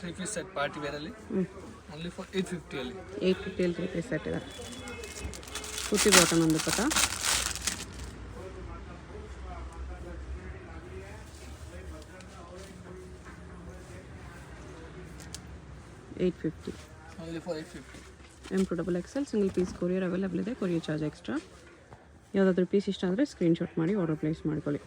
3 piece set party wear ಅಲ್ಲಿ only for 850 ಅಲ್ಲಿ 850 ಅಲ್ಲಿ 3 ಪೀಸ್ ಸೆಟ್ ಇದೆ. ಕುರ್ತಿ ಬಾಟಮ್ ಒಂದು ಪಟ. $850 only for 850. M2XL single piece courier available ಇದೆ. Courier charge extra. ಯಾವುದಾದ್ರೂ ಪೀಸ್ ಇಷ್ಟ ಅಂದರೆ ಸ್ಕ್ರೀನ್ಶಾಟ್ ಮಾಡಿ ಆರ್ಡರ್ ಪ್ಲೇಸ್ ಮಾಡ್ಕೊಳ್ಳಿ.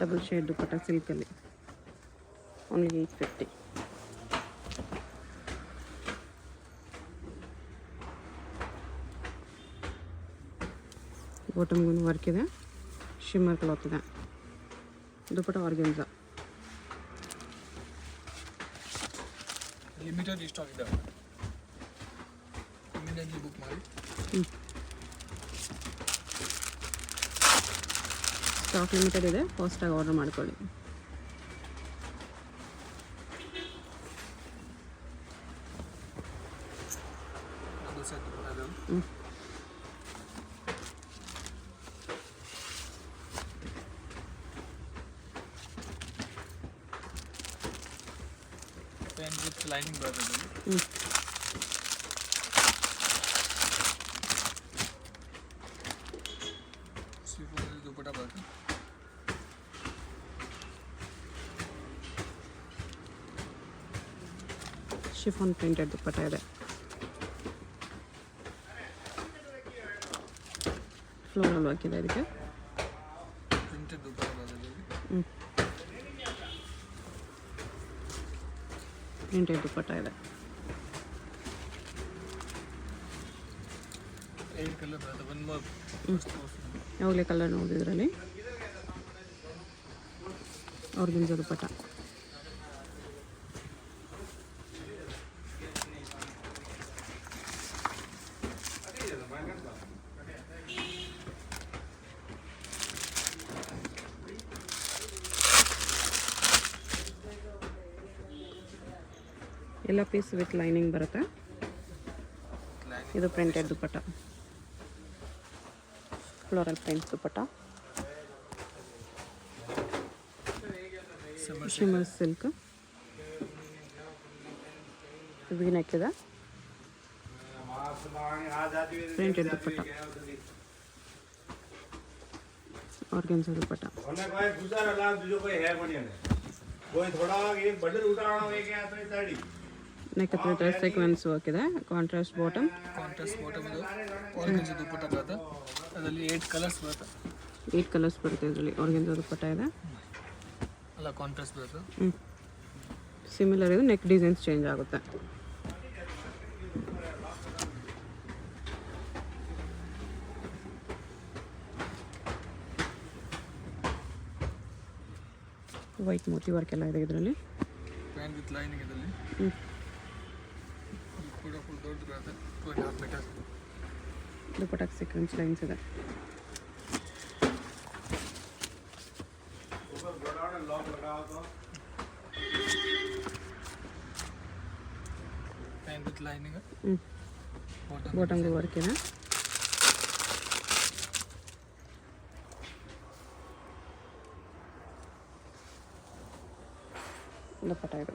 ಡಬಲ್ ಶೇಡ್ ದುಪ್ಪಟ್ಟ ಸಿಲ್ಕಲ್ಲಿ ಓನ್ಲಿ 850. ಬಾಟಮ್ಗೂ ವರ್ಕ್ ಇದೆ, ಶಿಮ್ಮರ್ ಕ್ಲಾತ್ ಇದೆ. ದುಪ್ಪಟ್ಟ ಆರ್ಗೆನ್ಸಾ. ಲಿಮಿಟೆಡ್ ಸ್ಟಾಕ್ ಇದೆ, ಇಮಿಡಿಯೇಟ್ಲಿ ಬುಕ್ ಮಾಡಿ. ಸ್ಟಾಕ್ ಲಿಮಿಟೆಡ್ ಇದೆ, ಫಾಸ್ಟಾಗಿ ಆರ್ಡರ್ ಮಾಡ್ಕೊಳ್ಳಿ. ಪ್ಯಾಂಟ್ ವಿತ್ ಲೈನಿಂಗ್ ಬರ್ತದೆ. ಸಿಫಾನ್ ದುಪ್ಪಟ್ಟ ಬರ್ತದೆ. ಶಿಫಾನ್ ಪ್ರಿಂಟೆಡ್ ದುಪ್ಪಟ್ಟ ಇದೆ. ಫ್ಲೋರಲ್ ವರ್ಕ್ ಇದೆ ಇದಕ್ಕೆ. ಪ್ರಿಂಟೆಡ್ ದುಪ್ಪಟ್ಟ ಬರ್ತದೆ. ಪ್ರಿಂಟೆಡ್ ದುಪ್ಪಟ್ಟ ಇದೆ. 8 ಕಲರ್ ಬರ್ತದೆ. ಒನ್ ಮೋರ್ ಯಾವಾಗಲೇ ಕಲರ್ ನೋಡಿದ್ರಲ್ಲಿ ಆರ್ಗೆನ್ಸಾ ದುಪ್ಪಟ್ಟ. ಎಲ್ಲ ಪೀಸ್ ವಿತ್ ಲೈನಿಂಗ್ ಬರುತ್ತೆ. ಇದು ಪ್ರಿಂಟೆಡ್ ದುಪ್ಪಟ್ಟ, ಫ್ಲೋರಲ್ ಪ್ರಿಂಟ್ ದುಪ್ಪಟ್ಟ. ಶಿಮ್ಮರ್ ಸಿಲ್ಕ್ ವಿ ನೆಕ್ ಇದೆ. ಪ್ರಿಂಟೆಡ್ ದುಪ್ಪಟ್ಟ, ಆರ್ಗೆನ್ಸಾ ದುಪ್ಪಟ್ಟ. ನೆಕ್ ಹತ್ರ ಸೀಕ್ವೆನ್ಸ್ ವರ್ಕ್ ಇದೆ. ಕಾಂಟ್ರಾಸ್ಟ್ ಬಾಟಮ್ ಇದು ಆರ್ಗೆನ್ಸಾ ದುಪ್ಪಟ್ಟ ಬರ್ತದೆ. ಅದರಲ್ಲಿ 8 ಕಲರ್ಸ್ ಬರ್ತದೆ. 8 ಕಲರ್ಸ್ ಬರುತ್ತೆ ಇದರಲ್ಲಿ. ಆರ್ಗೆನ್ಸಾ ದುಪ್ಪಟ್ಟ ಇದೆ. ಅಲ್ಲ ಕಾಂಟ್ರಾಸ್ಟ್ ಬರ್ತದೆ. ಸಿಮಿಲರ್ ಇದು, ನೆಕ್ ಡಿಸೈನ್ಸ್ ಚೇಂಜ್ ಆಗುತ್ತೆ. ವೈಟ್ ಮೋತಿ ವರ್ಕ್ ಎಲ್ಲ ಇದೆ ಇದರಲ್ಲಿ. ಪ್ಯಾಂಟ್ ವಿತ್ ಲೈನಿಂಗ್ ಇದರಲ್ಲಿ. ಕೂಡ ಫುಲ್ ದೊಡ್ಡ ಬರ್ತದೆ, 2.5 ಮೀಟರ್. ದುಪ್ಪಟ್ಟಕ್ಕೆ ಸೀಕ್ವೆನ್ಸ್ ಲೈನ್ಸ್ ಇದೆ. Pant with lining. ಬಾಟಮ್ಗೆ ವರ್ಕ್ ಇದೆ. ದುಪ್ಪಟ್ಟ ಇದೆ.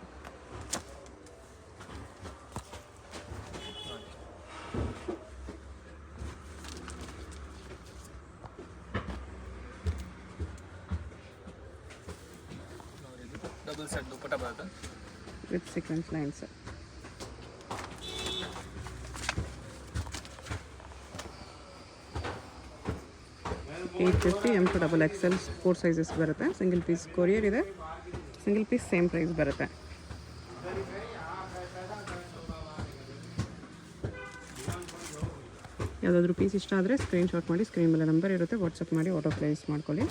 ಡಬಲ್ ಸೆಟ್ ದುಪ್ಪಟ್ಟ ಬರ್ತದೆ with sequins lines. $850 M2XL 4 sizes ಬರುತ್ತೆ. ಸಿಂಗಲ್ ಪೀಸ್ ಕೊರಿಯರ್ ಇದೆ. ಸಿಂಗಲ್ ಪೀಸ್ ಸೇಮ್ ಪ್ರೈಸ್ ಬರುತ್ತೆ. ಯಾವುದಾದ್ರೂ ಪೀಸ್ ಇಷ್ಟ ಆದರೆ ಸ್ಕ್ರೀನ್ಶಾಟ್ ಮಾಡಿ, ಸ್ಕ್ರೀನ್ ಮೇಲೆ ನಂಬರ್ ಇರುತ್ತೆ, ವಾಟ್ಸಪ್ ಮಾಡಿ ಆರ್ಡರ್ ಪ್ಲೇಸ್ ಮಾಡ್ಕೊಳ್ಳಿ.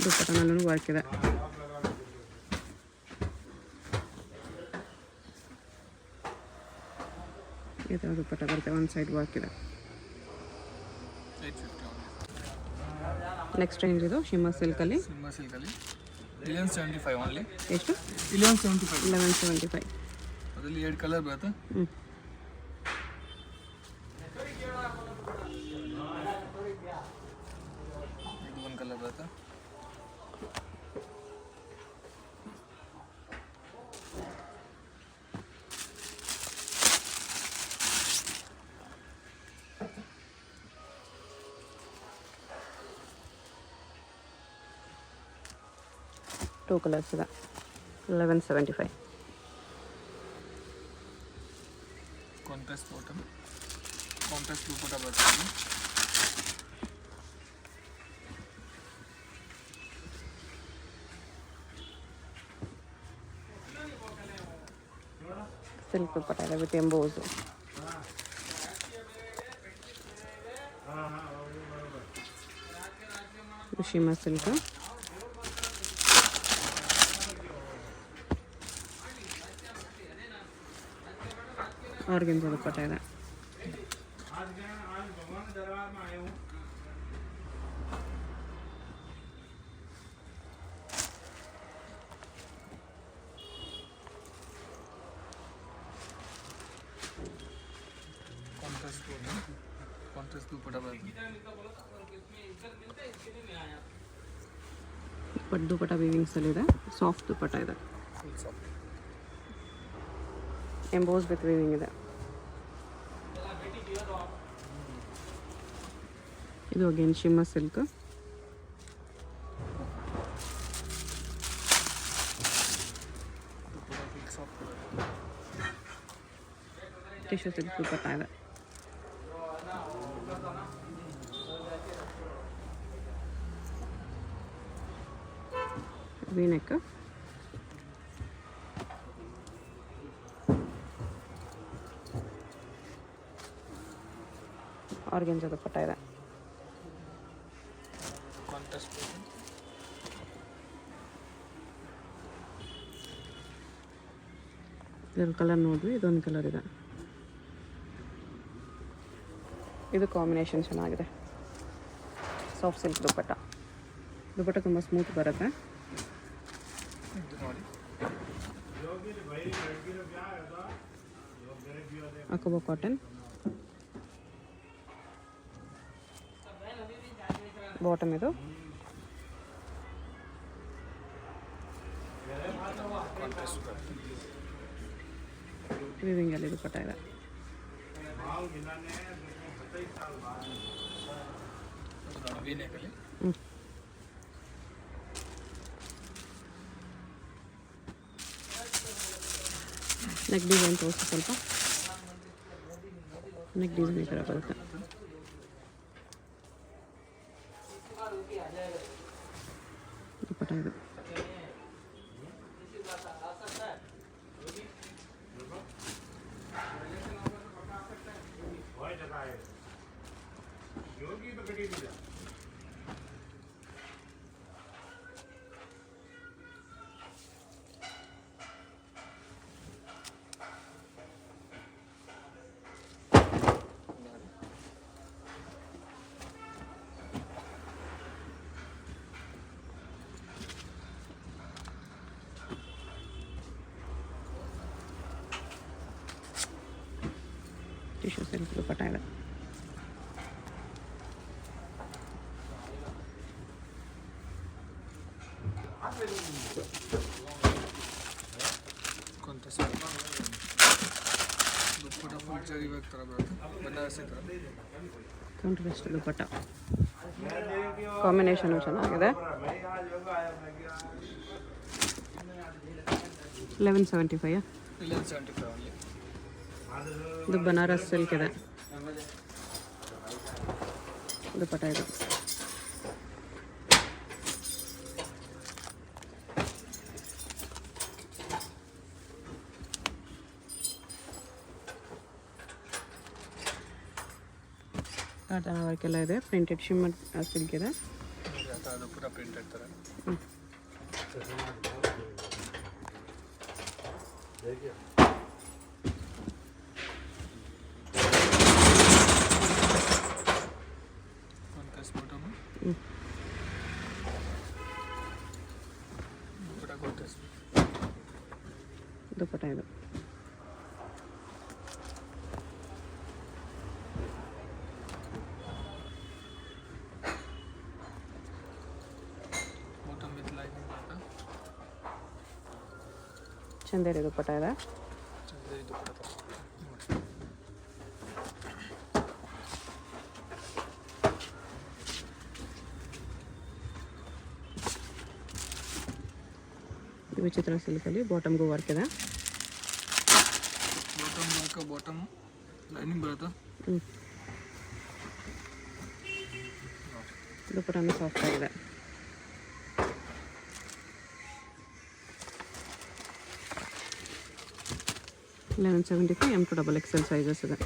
ದುಪ್ಪಟ್ಟನಲ್ಲೂ ವರ್ಕ್ ಇದೆ. ಈ ಥರ ದುಪ್ಪಟ್ಟ ಬರುತ್ತೆ. ಒಂದು ಸೈಡ್ ವರ್ಕ್ ಇದೆ. ನೆಕ್ಸ್ಟ್ ರೇಂಜ್ ಇದು ಶಿಮ್ಮರ್ ಸಿಲ್ಕಲ್ಲಿ. ಶಿಮ್ಮರ್ ಸಿಲ್ಕಲ್ಲಿ 1175 ಓನ್ಲಿ. ಎಷ್ಟು? 1175. 1175. ಅದರಲ್ಲಿ 8 ಕಲರ್ ಬರುತ್ತೆ. 2 ಕಲರ್ಸ್ ಇದೆ. 1175. ಕಾಂಟ್ರಾಸ್ಟ್ ಬಾಟಮ್, ಕಾಂಟ್ರಾಸ್ಟ್ ದುಪ್ಪಟ್ಟ ಬರ್ತದೆ. ಸಿಲ್ಕ್ ದುಪ್ಪಟ್ಟ ಇದೆ ವಿತ್ ಎಂಬೋಸ್. ಶಿಮಾ ಸಿಲ್ಕ್. ಆರ್ಗೆನ್ಜಾ ದುಪ್ಪಟ್ಟ ಇದೆ. ಕಾಂಟ್ರಾಸ್ಟ್ ದುಪ್ಪಟ್ಟ ಬರ್ತದೆ. But dupatta ವೀವಿಂಗ್ಸಲ್ಲಿದೆ. ಸಾಫ್ಟ್ ದುಪ್ಪಟ್ಟ ಇದೆ. Full soft. Emboss with weaving ಇದೆ. ಇದು ಅಗೇನ್ ಶಿಮಾ ಸಿಲ್ಕ್. ದುಪ್ಪಟ್ಟ ಫುಲ್ ಸಾಫ್ಟ್. ಟಿಶ್ಯೂ ಸಿಲ್ಕ್ ದುಪ್ಪಟ್ಟ ಇದೆ. ವಿ-ನೆಕ್. ಆರ್ಗೆನ್ಜಾ ದುಪ್ಪಟ್ಟ ಇದೆ. Contrast bottom. ಇದರ ಕಲರ್ ನೋಡ್ರಿ, ಇದೊಂದು ಕಲರ್ ಇದೆ. ಇದು ಕಾಂಬಿನೇಷನ್ ಚೆನ್ನಾಗಿದೆ. ಸಾಫ್ಟ್ ಸಿಲ್ಕ್ ದುಪ್ಪಟ್ಟ. ದುಪ್ಪಟ್ಟ ತುಂಬ ಸ್ಮೂತ್ ಬರುತ್ತೆ. ಇದು ನೋಡಿ, ಅಕೋಬಾ ಕಾಟನ್. ಬಾಟಮ್ ಇದು. ಕಾಂಟ್ರಾಸ್ಟ್ ಬರ್ತದೆ. ವಿವಿಂಗಲ್ಲಿ ದುಪ್ಪಟ್ಟ ಇದೆ. ವಿ-ನೆಕ್ಕಲ್ಲಿ ನೆಕ್ ಡಿಸೈನ್ ತೋರಿಸಿ ಸ್ವಲ್ಪ. ನೆಕ್ ಡಿಸೈನ್ ಈ ಥರ ಬರುತ್ತೆ. ದುಪ್ಪಟ್ಟ ಇದು. ಟಿಶ್ಯೂ ಸಿಲ್ಕ್ ದುಪ್ಪಟ್ಟ ಇದೆ. ಕಾಂಟ್ರಾಸ್ಟ್ ದುಪ್ಪಟ್ಟ ಫುಲ್ ಜರಿ ವರ್ಕ್ ಥರ ಬರುತ್ತೆ. ಬನಾರಸಿ ಥರ. ಕಾಂಟ್ರಾಸ್ಟ್ ದುಪ್ಪಟ್ಟ. ಕಾಂಬಿನೇಷನು ಚೆನ್ನಾಗಿದೆ. 1175. 1175 ಅಲ್ಲಿ. ಇದು ಬನಾರಸ್ ಸಿಲ್ಕ್ ಇದೆ. ದುಪ್ಪಟ್ಟ ಇದು. ಕಾಟನ್ ವರ್ಕೆಲ್ಲ ಇದೆ. ಪ್ರಿಂಟೆಡ್ ಶಿಮ್ಮರ್ ಸಿಲ್ಕ್ ಇದೆ. ಆ ಥರ ದುಪ್ಪಟ್ಟ ಪ್ರಿಂಟೆಡ್ ಥರ. Contrast bottom. Dupatta contrast. Dupatta ಇದು. ಬಾಟಮ್ ವಿತ್ ಲೈನಿಂಗ್ ಬರುತ್ತೆ. ಚಂದೇರಿ ದುಪ್ಪಟ್ಟ ಇದೆ. ಚಂದೇರಿ ದುಪ್ಪಟ್ಟ ಥರ. ವಿಚಿತ್ರ ಸಿಲ್ಕಲ್ಲಿ ಬಾಟಮ್ಗೂ ವರ್ಕ್ ಇದೆ. ಬಾಟಮ್ ಲೈನಿಂಗ್ ಬರುತ್ತೆ. ದುಪ್ಪಟ್ಟನೂ ಸಾಫ್ಟ್ ಆಗಿದೆ. 1175 M to XXL ಸೈಜಸ್ ಇದೆ.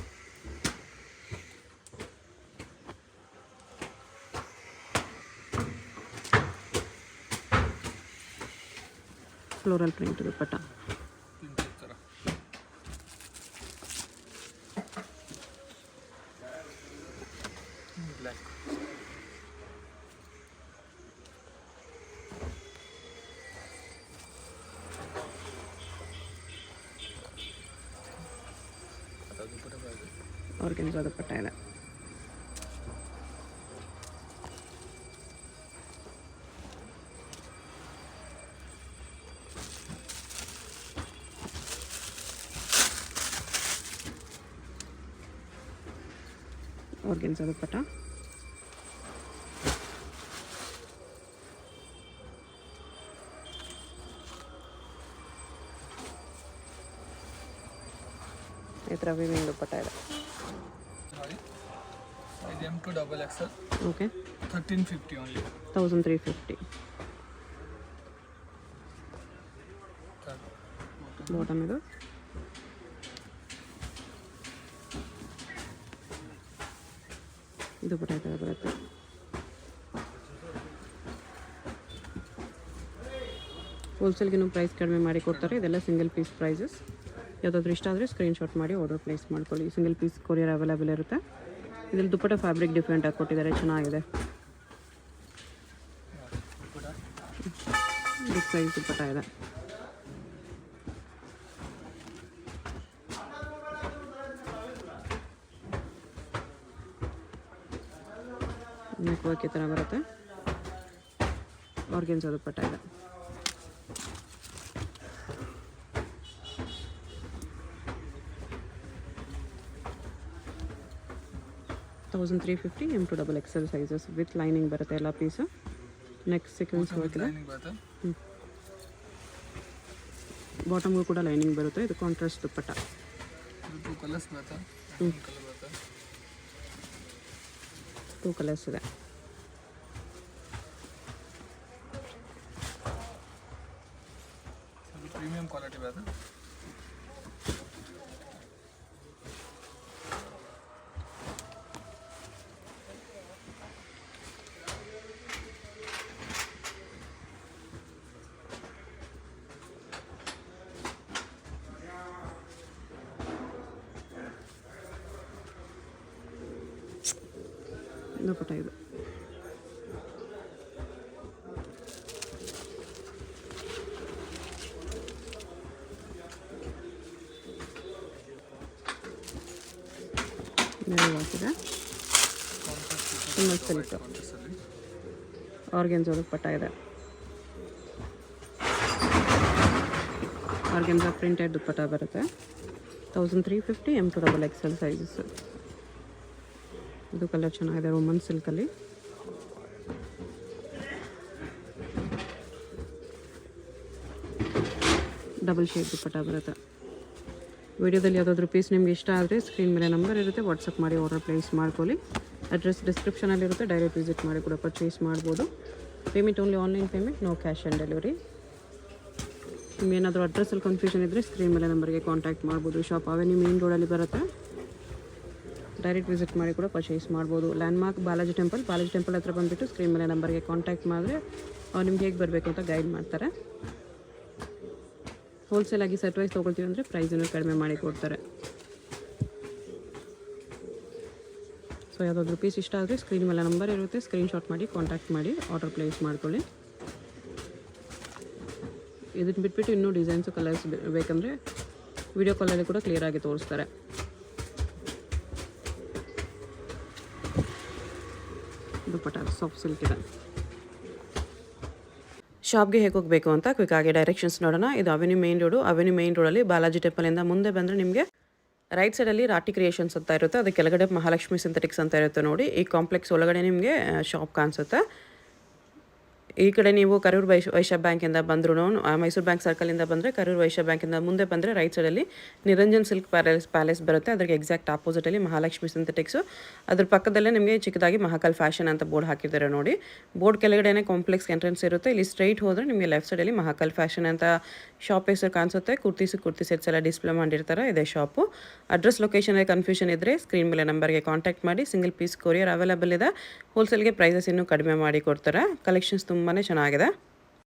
ಫ್ಲೋರಲ್ ಪ್ರಿಂಟ್ ದುಪ್ಪಟ್ಟ. ಆರ್ಗೆನ್ಜಾ ದುಪ್ಪಟ್ಟ ಇದೆ. ಆರ್ಗೆನ್ಜಾ ದುಪ್ಪಟ್ಟ. ಈ ಥರ ವಿವಿಂಗ್ ದುಪ್ಪಟ್ಟ ಇದೆ. M to XXL. Okay. 1350 only. 1350. Bottom ಇದು. ದುಪ್ಪಟ್ಟ ಈ ಥರ ಬರುತ್ತೆ. ಹೋಲ್ಸೇಲ್ಗಿನೂ ಪ್ರೈಸ್ ಕಡಿಮೆ ಮಾಡಿ ಕೊಡ್ತಾರೆ. ಇದೆಲ್ಲ ಸಿಂಗಲ್ ಪೀಸ್ ಪ್ರೈಸಸ್. ಯಾವುದಾದ್ರೂ ಇಷ್ಟ ಆದರೆ ಸ್ಕ್ರೀನ್ಶಾಟ್ ಮಾಡಿ ಆರ್ಡರ್ ಪ್ಲೇಸ್ ಮಾಡ್ಕೊಳ್ಳಿ. ಸಿಂಗಲ್ ಪೀಸ್ ಕೊರಿಯರ್ ಅವೈಲೇಬಲ್ ಇರುತ್ತೆ. ಇದರಲ್ಲಿ ದುಪ್ಪಟ್ಟ ಫ್ಯಾಬ್ರಿಕ್ ಡಿಫ್ರೆಂಟ್ ಆಗಿ ಕೊಟ್ಟಿದ್ದಾರೆ, ಚೆನ್ನಾಗಿದೆ. ಬಿಗ್ ಸೈಜ್ ದುಪ್ಪಟ್ಟ ಇದೆ. ನೆಕ್ ವರ್ಕ್ ಈ ಥರ ಬರುತ್ತೆ. ಆರ್ಗೆನ್ಜಾ ದುಪ್ಪಟ್ಟ ಇದೆ. $1350 M to XXL sizes with lining ಬರುತ್ತೆ ಎಲ್ಲ ಪೀಸು. ನೆಕ್ಸ್ಟ್ ಸೀಕ್ವೆನ್ಸ್ ವರ್ಕ್ ಇದೆ. ಬಾಟಮ್ಗೂ ಕೂಡ ಲೈನಿಂಗ್ ಬರುತ್ತೆ. ಇದು ಕಾಂಟ್ರಾಸ್ಟ್ ದುಪ್ಪಟ್ಟ. ಟೂ ಕಲರ್ಸ್ ಇದೆ. ಪ್ರೀಮಿಯಂ ಕ್ವಾಲಿಟಿ ಬರುತ್ತೆ. ದುಪ್ಪಟ್ಟ ಇದು. ಹಾಕಿದೆ. ಸಿಂಗಲ್ ಸಿಲ್ಕ್ ಆರ್ಗೆನ್ಜಾ ದುಪ್ಪಟ್ಟ ಇದೆ. ಆರ್ಗೆನ್ಜಾ ಪ್ರಿಂಟೆಡ್ ದುಪ್ಪಟ್ಟ ಬರುತ್ತೆ. 1350 M to XXL ಸೈಜಸ್. ಇದು ಕಲರ್ ಚೆನ್ನಾಗಿದೆ, ರೋಮನ್ ಸಿಲ್ಕಲ್ಲಿ. ಡಬಲ್ ಶೇಡ್ ದುಪ್ಪಟ್ಟ ಬರುತ್ತೆ. ವಿಡಿಯೋದಲ್ಲಿ ಯಾವುದಾದ್ರೂ ಪೀಸ್ ನಿಮ್ಗೆ ಇಷ್ಟ ಆದರೆ ಸ್ಕ್ರೀನ್ ಮೇಲೆ ನಂಬರ್ ಇರುತ್ತೆ, ವಾಟ್ಸಪ್ ಮಾಡಿ ಆರ್ಡರ್ ಪ್ಲೇಸ್ ಮಾಡ್ಕೊಳ್ಳಿ. ಅಡ್ರೆಸ್ ಡಿಸ್ಕ್ರಿಪ್ಷನಲ್ಲಿರುತ್ತೆ, ಡೈರೆಕ್ಟ್ ವಿಸಿಟ್ ಮಾಡಿ ಕೂಡ ಪರ್ಚೇಸ್ ಮಾಡ್ಬೋದು. Payment only online payment, no cash on delivery. ನಿಮ್ಗೇನಾದರೂ ಅಡ್ರೆಸ್ಸಲ್ಲಿ ಕನ್ಫ್ಯೂಷನ್ ಇದ್ದರೆ ಸ್ಕ್ರೀನ್ ಮೇಲೆ ನಂಬರ್ಗೆ ಕಾಂಟ್ಯಾಕ್ಟ್ ಮಾಡ್ಬೋದು. ಶಾಪ್ ಅವೆನ್ಯೂ ಮೇನ್ ರೋಡಲ್ಲಿ ಬರುತ್ತೆ, ಡೈರೆಕ್ಟ್ ವಿಸಿಟ್ ಮಾಡಿ ಕೂಡ ಪರ್ಚೇಸ್ ಮಾಡ್ಬೋದು. ಲ್ಯಾಂಡ್ಮಾರ್ಕ್ ಬಾಲಾಜಿ ಟೆಂಪಲ್ ಹತ್ರ ಬಂದುಬಿಟ್ಟು ಸ್ಕ್ರೀನ್ ಮೇಲೆ ನಂಬರ್ಗೆ ಕಾಂಟ್ಯಾಕ್ಟ್ ಮಾಡಿದ್ರೆ ಅವ್ರು ನಿಮ್ಗೆ ಹೇಗೆ ಬರಬೇಕು ಅಂತ ಗೈಡ್ ಮಾಡ್ತಾರೆ. ಹೋಲ್ಸೇಲ್ ಆಗಿ ಸೆಟ್ ವೈಸ್ ತೊಗೊಳ್ತೀವಿ ಅಂದರೆ ಪ್ರೈಸನ್ನು ಕಡಿಮೆ ಮಾಡಿ ಕೊಡ್ತಾರೆ. ಸೊ ಯಾವುದಾದ್ರೂ ಪೀಸ್ ಇಷ್ಟ ಆದರೆ ಸ್ಕ್ರೀನ್ ಮೇಲೆ ನಂಬರ್ ಇರುತ್ತೆ, ಸ್ಕ್ರೀನ್ಶಾಟ್ ಮಾಡಿ ಕಾಂಟ್ಯಾಕ್ಟ್ ಮಾಡಿ ಆರ್ಡರ್ ಪ್ಲೇಸ್ ಮಾಡ್ಕೊಳ್ಳಿ. ಇದನ್ನು ಬಿಟ್ಬಿಟ್ಟು ಇನ್ನೂ ಡಿಸೈನ್ಸು ಕಲರ್ಸ್ ಬೇಕಂದರೆ ವಿಡಿಯೋ ಕಾಲಲ್ಲಿ ಕೂಡ ಕ್ಲಿಯರಾಗಿ ತೋರಿಸ್ತಾರೆ. ದುಪ್ಪಟ್ಟ ಸಾಫ್ಟ್ ಸಿಲ್ಕ್ ಇದೆ. ಶಾಪ್ಗೆ ಹೇಗೆ ಹೋಗಬೇಕು ಅಂತ ಕ್ವಿಕ್ಕಾಗಿ ಡೈರೆಕ್ಷನ್ಸ್ ನೋಡೋಣ. ಇದು ಅವೆನ್ಯೂ ಮೇನ್ ರೋಡಲ್ಲಿ ಬಾಲಾಜಿ ಟೆಂಪಲಿಂದ ಮುಂದೆ ಬಂದರೆ ನಿಮಗೆ ರೈಟ್ ಸೈಡಲ್ಲಿ ರಾಟಿ ಕ್ರಿಯೇಷನ್ಸ್ ಅಂತ ಇರುತ್ತೆ, ಅದು ಕೆಳಗಡೆ ಮಹಾಲಕ್ಷ್ಮಿ ಸಿಂಥೆಟಿಕ್ಸ್ ಅಂತ ಇರುತ್ತೆ ನೋಡಿ. ಈ ಕಾಂಪ್ಲೆಕ್ಸ್ ಒಳಗಡೆ ನಿಮಗೆ ಶಾಪ್ ಕಾಣಿಸುತ್ತೆ. ಈ ಕಡೆ ನೀವು ಕರೂರು ವೈಶ್ಯ ಬ್ಯಾಂಕಿಂದ ಬಂದ್ರು, ಮೈಸೂರು ಬ್ಯಾಂಕ್ ಸರ್ಕಲಿಂದ ಬಂದರೆ ಕರೂರು ವೈಶ್ಯ ಬ್ಯಾಂಕಿಂದ ಮುಂದೆ ಬಂದರೆ ರೈಟ್ ಸೈಡಲ್ಲಿ ನಿರಂಜನ್ ಸಿಲ್ಕ್ ಪ್ಯಾಲೇಸ್ ಬರುತ್ತೆ. ಅದಕ್ಕೆ ಎಕ್ಸಾಕ್ಟ್ ಆಪೋಸಿಟಲ್ಲಿ ಮಹಾಲಕ್ಷ್ಮಿ ಸಿಂಥೆಟಿಕ್ಸು, ಅದ್ರ ಪಕ್ಕದಲ್ಲೇ ನಿಮಗೆ ಚಿಕ್ಕದಾಗಿ ಮಹಾಕಾಲ್ ಫ್ಯಾಷನ್ ಅಂತ ಬೋರ್ಡ್ ಹಾಕಿದ್ದಾರೆ ನೋಡಿ. ಬೋರ್ಡ್ ಕೆಳಗಡೆನೇ ಕಾಂಪ್ಲೆಕ್ಸ್ ಎಂಟ್ರೆನ್ಸ್ ಇರುತ್ತೆ. ಇಲ್ಲಿ ಸ್ಟ್ರೈಟ್ ಹೋದರೆ ನಿಮಗೆ ಲೆಫ್ಟ್ ಸೈಡಲ್ಲಿ ಮಹಾಕಾಲ್ ಫ್ಯಾಷನ್ ಅಂತ ಶಾಪ್ ಹೆಸರು ಕಾಣಿಸುತ್ತೆ. ಕುರ್ತಿ ಸೆಟ್ಸ್ ಎಲ್ಲ ಡಿಸ್ಪ್ಲೇ ಮಾಡಿರ್ತಾರೆ. ಇದೇ ಶಾಪು. ಅಡ್ರೆಸ್ ಲೊಕೇಶನಲ್ಲಿ ಕನ್ಫ್ಯೂಷನ್ ಇದ್ದರೆ ಸ್ಕ್ರೀನ್ ಮೇಲೆ ನಂಬರ್ಗೆ ಕಾಂಟ್ಯಾಕ್ಟ್ ಮಾಡಿ. ಸಿಂಗಲ್ ಪೀಸ್ ಕೊರಿಯರ್ ಅವೈಲೇಬಲ್ ಇದೆ. ಹೋಲ್ಸೇಲ್ಗೆ ಪ್ರೈಸಸ್ ಇನ್ನೂ ಕಡಿಮೆ ಮಾಡಿ ಕೊಡ್ತಾರೆ. ಕಲೆಕ್ಷನ್ಸ್ ತುಂಬಾ ಚೆನ್ನಾಗಿದೆ.